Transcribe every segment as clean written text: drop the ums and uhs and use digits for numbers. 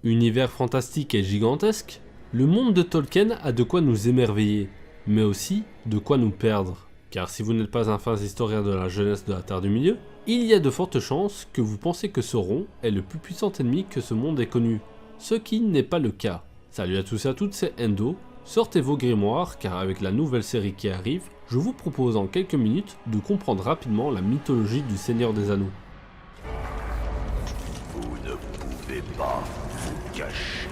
Univers fantastique et gigantesque, le monde de Tolkien a de quoi nous émerveiller, mais aussi de quoi nous perdre. Car si vous n'êtes pas un fin historien de la jeunesse de la Terre du Milieu, il y a de fortes chances que vous pensez que Sauron est le plus puissant ennemi que ce monde ait connu, ce qui n'est pas le cas. Salut à tous et à toutes, c'est Endo, sortez vos grimoires car avec la nouvelle série qui arrive, je vous propose en quelques minutes de comprendre rapidement la mythologie du Seigneur des Anneaux. Vous ne pouvez pas vous cacher.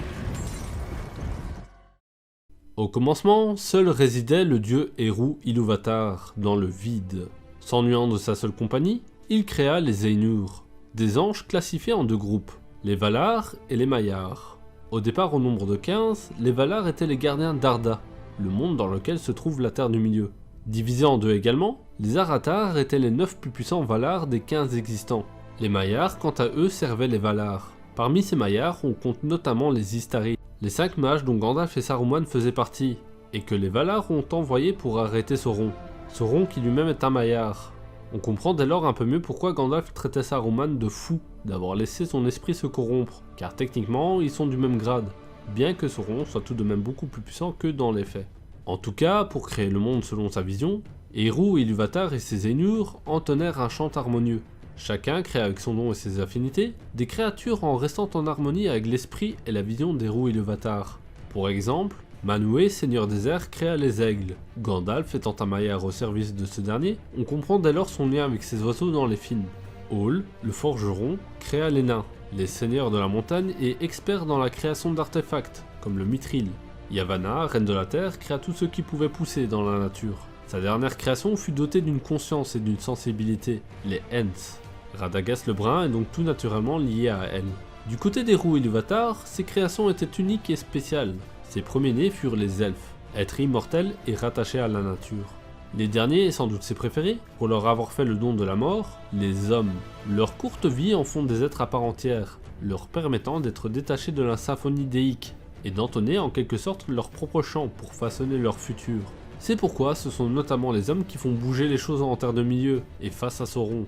Au commencement, seul résidait le dieu Eru Ilúvatar dans le vide. S'ennuyant de sa seule compagnie, il créa les Ainur, des anges classifiés en deux groupes, les Valar et les Maiar. Au départ au nombre de 15, les Valar étaient les gardiens d'Arda, le monde dans lequel se trouve la Terre du Milieu. Divisés en deux également, les Arathar étaient les 9 plus puissants Valar des 15 existants. Les Maiar quant à eux servaient les Valar. Parmi ces Maiar, on compte notamment les Istari, les 5 mages dont Gandalf et Saruman faisaient partie, et que les Valar ont envoyé pour arrêter Sauron. Sauron qui lui-même est un Maiar. On comprend dès lors un peu mieux pourquoi Gandalf traitait Saruman de fou d'avoir laissé son esprit se corrompre, car techniquement ils sont du même grade, bien que Sauron soit tout de même beaucoup plus puissant que dans les faits. En tout cas, pour créer le monde selon sa vision, Eru Ilúvatar et ses Ainur entonnèrent un chant harmonieux. Chacun créa avec son nom et ses affinités des créatures en restant en harmonie avec l'esprit et la vision d'Eru Ilúvatar. Pour exemple, Manwë, seigneur des airs, créa les aigles. Gandalf étant un Maiar au service de ce dernier, on comprend dès lors son lien avec ces oiseaux dans les films. Hall, le forgeron, créa les nains, les seigneurs de la montagne et experts dans la création d'artefacts, comme le mithril. Yavanna, reine de la terre, créa tout ce qui pouvait pousser dans la nature. Sa dernière création fut dotée d'une conscience et d'une sensibilité, les Ents. Radagast le Brun est donc tout naturellement lié à elle. Du côté d'Eru Ilúvatar, ses créations étaient uniques et spéciales. Ses premiers-nés furent les elfes, êtres immortels et rattachés à la nature. Les derniers, et sans doute ses préférés, pour leur avoir fait le don de la mort, les hommes. Leur courte vie en font des êtres à part entière, leur permettant d'être détachés de la symphonie déique, et d'entonner en quelque sorte leur propre chant pour façonner leur futur. C'est pourquoi ce sont notamment les hommes qui font bouger les choses en Terre de Milieu, et face à Sauron.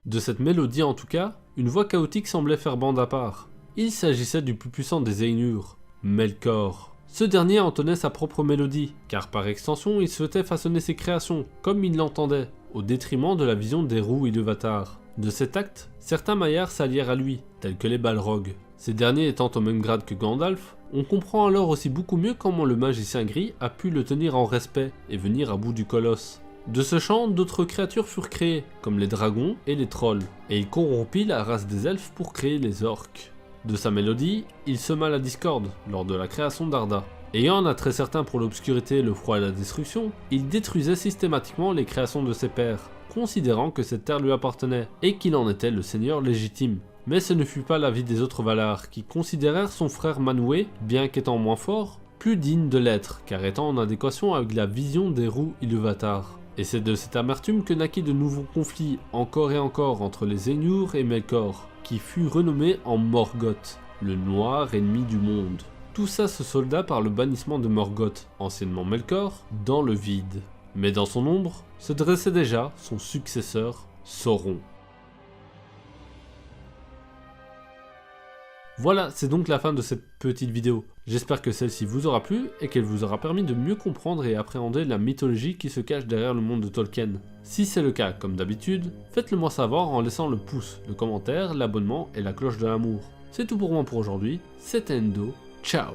De cette mélodie en tout cas, une voix chaotique semblait faire bande à part. Il s'agissait du plus puissant des Ainur, Melkor. Ce dernier entonnait sa propre mélodie, car par extension il souhaitait façonner ses créations, comme il l'entendait, au détriment de la vision d'Eru Ilúvatar. De cet acte, certains Maiar s'allièrent à lui, tels que les Balrogs. Ces derniers étant au même grade que Gandalf, on comprend alors aussi beaucoup mieux comment le magicien gris a pu le tenir en respect et venir à bout du colosse. De ce chant, d'autres créatures furent créées, comme les dragons et les trolls, et il corrompit la race des elfes pour créer les orques. De sa mélodie, il sema la discorde lors de la création d'Arda. Ayant un attrait certain pour l'obscurité, le froid et la destruction, il détruisait systématiquement les créations de ses pairs, considérant que cette terre lui appartenait, et qu'il en était le seigneur légitime. Mais ce ne fut pas l'avis des autres Valar, qui considérèrent son frère Manwë, bien qu'étant moins fort, plus digne de l'être, car étant en adéquation avec la vision d'Eru Ilúvatar. Et c'est de cette amertume que naquit de nouveaux conflits encore et encore entre les Ainur et Melkor, qui fut renommé en Morgoth, le noir ennemi du monde. Tout ça se solda par le bannissement de Morgoth, anciennement Melkor, dans le vide. Mais dans son ombre se dressait déjà son successeur, Sauron. Voilà, c'est donc la fin de cette petite vidéo. J'espère que celle-ci vous aura plu et qu'elle vous aura permis de mieux comprendre et appréhender la mythologie qui se cache derrière le monde de Tolkien. Si c'est le cas, comme d'habitude, faites-le moi savoir en laissant le pouce, le commentaire, l'abonnement et la cloche de l'amour. C'est tout pour moi pour aujourd'hui, c'était Endo, ciao.